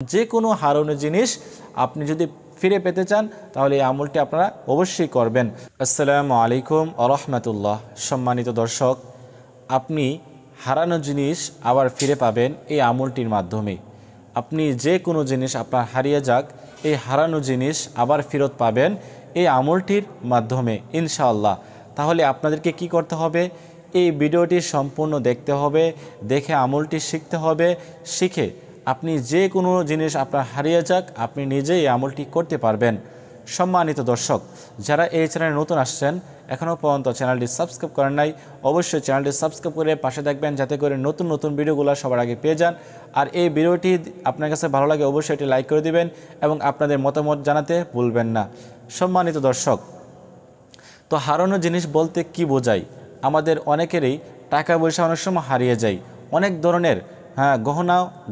যে কোনো হারানো জিনিস আপনি যদি ফিরে পেতে চান তাহলে এই আমলটি আপনারা অবশ্যই করবেন। আসসালামু আলাইকুম ওয়া রাহমাতুল্লাহ। সম্মানিত দর্শক, আপনি হারানো জিনিস আবার ফিরে পাবেন এই আমলটির মাধ্যমে। আপনি যে কোনো জিনিস আপনার হারিয়ে যাক, এই হারানো জিনিস আবার ফেরত পাবেন এই আমলটির মাধ্যমে ইনশাআল্লাহ। তাহলে আপনাদেরকে কি করতে হবে? এই ভিডিওটি সম্পূর্ণ দেখতে হবে, দেখে আমলটি শিখতে হবে। শিখে আপনি যে কোনো জিনিস আপনার হারিয়ে যাক, আপনি নিজেই এই আমলটি করতে পারবেন। সম্মানিত দর্শক, যারা এই চ্যানেলে নতুন আসছেন, এখনও পর্যন্ত চ্যানেলটি সাবস্ক্রাইব করেন নাই, অবশ্যই চ্যানেলটি সাবস্ক্রাইব করে পাশে থাকবেন, যাতে করে নতুন নতুন ভিডিওগুলো সবার আগে পেয়ে যান। আর এই ভিডিওটি আপনার কাছে ভালো লাগে অবশ্যই এটি লাইক করে দিবেন এবং আপনাদের মতামত জানাতে ভুলবেন না। সম্মানিত দর্শক, তো হারানো জিনিস বলতে কি বোঝায়? আমাদের অনেকেরই টাকা পয়সা অনেক সময় হারিয়ে যায়, অনেক ধরনের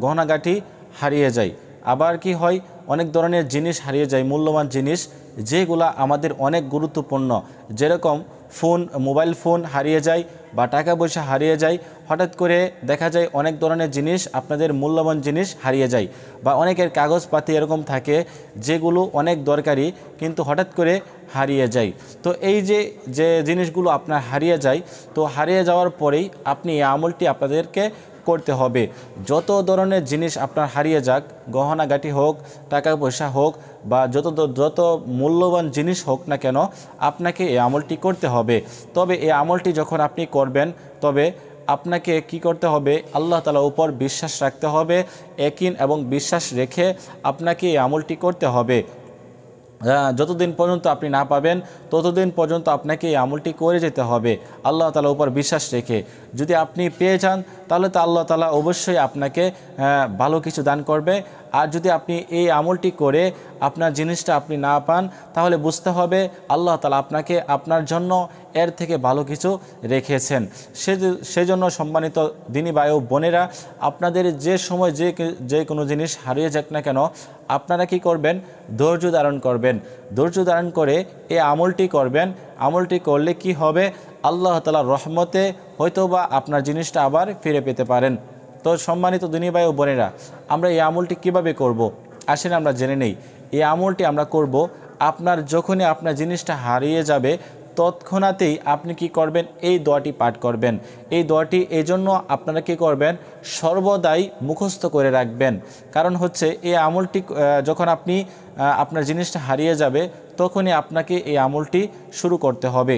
গহনাগাটি হারিয়ে যায়। আবার কি হয়, অনেক ধরনের জিনিস হারিয়ে যায়, মূল্যবান জিনিস যেগুলা আমাদের অনেক গুরুত্বপূর্ণ, যেরকম মোবাইল ফোন হারিয়ে যায় বা টাকা পয়সা হারিয়ে যায়। হঠাৎ করে দেখা যায় অনেক ধরনের জিনিস, আপনাদের মূল্যবান জিনিস হারিয়ে যায়, বা অনেকের কাগজপাতি এরকম থাকে যেগুলো অনেক দরকারি কিন্তু হঠাৎ করে হারিয়ে যায়। তো এই যে জিনিসগুলো আপনার হারিয়ে যায়, তো হারিয়ে যাওয়ার পরেই আপনি এই আমলটি আপনাদেরকে করতে হবে। যত ধরনের জিনিস আপনার হারিয়ে যাক, গহনাগাটি হোক, টাকা পয়সা হোক, বা যত মূল্যবান জিনিস হোক না কেন, আপনাকে এই আমলটি করতে হবে। তবে এই আমলটি যখন আপনি করবেন, তবে আপনাকে কি করতে হবে? আল্লাহ তাআলার উপর বিশ্বাস রাখতে হবে। ইয়াকিন এবং বিশ্বাস রেখে আপনাকে এই আমলটি করতে হবে। যতদিন পর্যন্ত আপনি না পাবেন, ততদিন পর্যন্ত আপনাকে এই আমলটি করে যেতে হবে আল্লাহ তাআলার উপর বিশ্বাস রেখে। যদি আপনি পেয়ে যান, তাহলে তো আল্লাহ তাআলা অবশ্যই আপনাকে ভালো কিছু দান করবে। আর যদি আপনি এই আমলটি করে আপনার জিনিসটা আপনি না পান, তাহলে বুঝতে হবে আল্লাহ তাআলা আপনাকে আপনার জন্য এর থেকে ভালো কিছু রেখেছেন। সেজন্য সম্মানিত দিনী ভাই ও বোনেরা, আপনাদের যে সময় যে কোনো জিনিস হারিয়ে যাক না কেন, আপনারা কি করবেন? ধৈর্য ধারণ করবেন। ধৈর্য ধারণ করে এই আমলটি করবেন। আমলটি করলে কি হবে? আল্লাহ তাআলার রহমতে হয়তোবা আপনার জিনিসটা আবার ফিরে পেতে পারেন। তো সম্মানিত দিনী ভাই ও বোনেরা, আমরা এই আমলটি কিভাবে করব? আসেন আমরা জেনে নেই। এই আমলটি আমরা করব যখনই আপনার জিনিসটা হারিয়ে যাবে, তৎক্ষণাতেই আপনি কি করবেন? এই দোয়াটি পাঠ করবেন। এই দোয়াটি এই জন্য আপনারা কি করবেন? সর্বদাই মুখস্থ করে রাখবেন। কারণ হচ্ছে এই আমলটি যখন আপনার জিনিসটা হারিয়ে যাবে, তখনই আপনাকে এই আমলটি শুরু করতে হবে।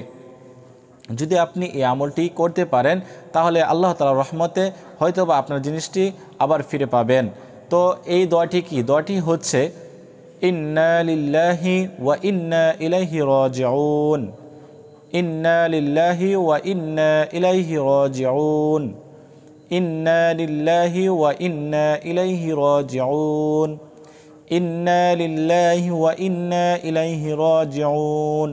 যদি আপনি এই আমলটি করতে পারেন, তাহলে আল্লাহ তাআলার রহমতে হয়তোবা আপনার জিনিসটি আবার ফিরে পাবেন। তো এই দোয়াটি কি? দোয়াটি হচ্ছে ইন্না লিল্লাহি ওয়া ইন্না ইলাইহি রাজিউন। ইন্না লিল্লাহি ওয়া ইন্না ইলাইহি রাজিউন। ইন্না লিল্লাহি ওয়া ইন্না ইলাইহি রাজিউন। ইন্না লিল্লাহি ওয়া ইন্না ইলাইহি রাজিউন।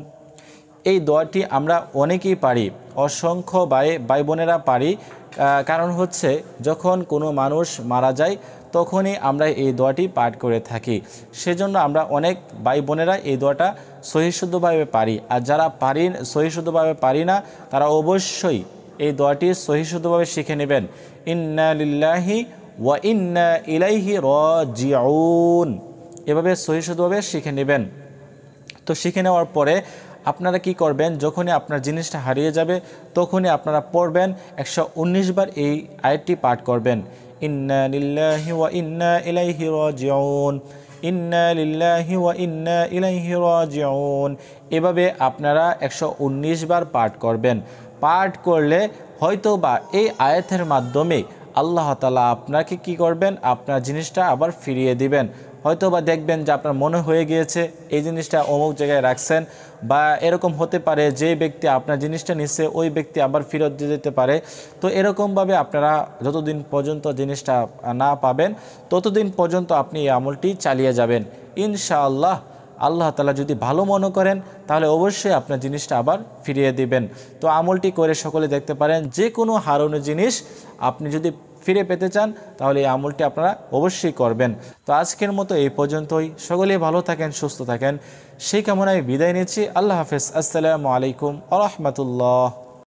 এই দোয়াটি আমরা অনেকেই পারি, অসংখ্য ভাই বোনেরা পারি। কারণ হচ্ছে যখন কোনো মানুষ মারা যায়, তখনই আমরা এই দোয়াটি পাঠ করে থাকি। সেজন্য আমরা অনেক ভাই বোনেরা এই দোয়াটা সহিশুদ্ধভাবে পারি। আর যারা সহিশুদ্ধভাবে পারি না, তারা অবশ্যই এই দোয়াটি সহিশুদ্ধভাবে শিখে নেবেন। ইন্না লিল্লাহি ওয়া ইন্না ইলাইহি রাজিউন, এভাবে সহিশুদ্ধভাবে শিখে নেবেন। তো শিখে নেওয়ার পরে আপনারা কি করবেন? যখনই আপনার জিনিসটা হারিয়ে যাবে, তখনই আপনারা পড়বেন 119 বার এই আয়াতটি পাঠ করবেন। ইন্না লিল্লাহি ওয়া ইন্না ইলাইহি রাজিউন। ইন্না লিল্লাহি ওয়া ইন্না ইলাইহি রাজিউন। এভাবে আপনারা 119 বার পাঠ করবেন। পাঠ করলে হয়তোবা এই আয়াতের মাধ্যমে আল্লাহ তাআলা আপনাকে কি করবেন? আপনার জিনিসটা আবার ফিরিয়ে দিবেন। হয়তোবা দেখবেন যে আপনার মনে হয়ে গিয়েছে এই জিনিসটা অমুক জায়গায় রাখছেন, বা এরকম হতে পারে যে ব্যক্তি আপনার জিনিসটা নিচ্ছে ওই ব্যক্তি আবার ফেরত দিয়ে যেতে পারে। তো এরকমভাবে আপনারা যতদিন পর্যন্ত জিনিসটা না পাবেন, ততদিন পর্যন্ত আপনি এই আমলটি চালিয়ে যাবেন ইনশাআল্লাহ। আল্লাহ তাআলা যদি ভালো মনে করেন, তাহলে অবশ্যই আপনার জিনিসটা আবার ফিরিয়ে দিবেন। তো আমলটি করে সকলে দেখতে পারেন। যে কোনো হারানো জিনিস আপনি যদি ফিরে পেতে চান, তাহলে এই আমলটি আপনারা অবশ্যই করবেন। তো আজকের মতো এই পর্যন্তই। সকলেই ভালো থাকেন, সুস্থ থাকেন, সেই কামনায় বিদায় নিচ্ছি। আল্লাহ হাফেজ। আসসালামু আলাইকুম ওয়া রাহমাতুল্লাহ।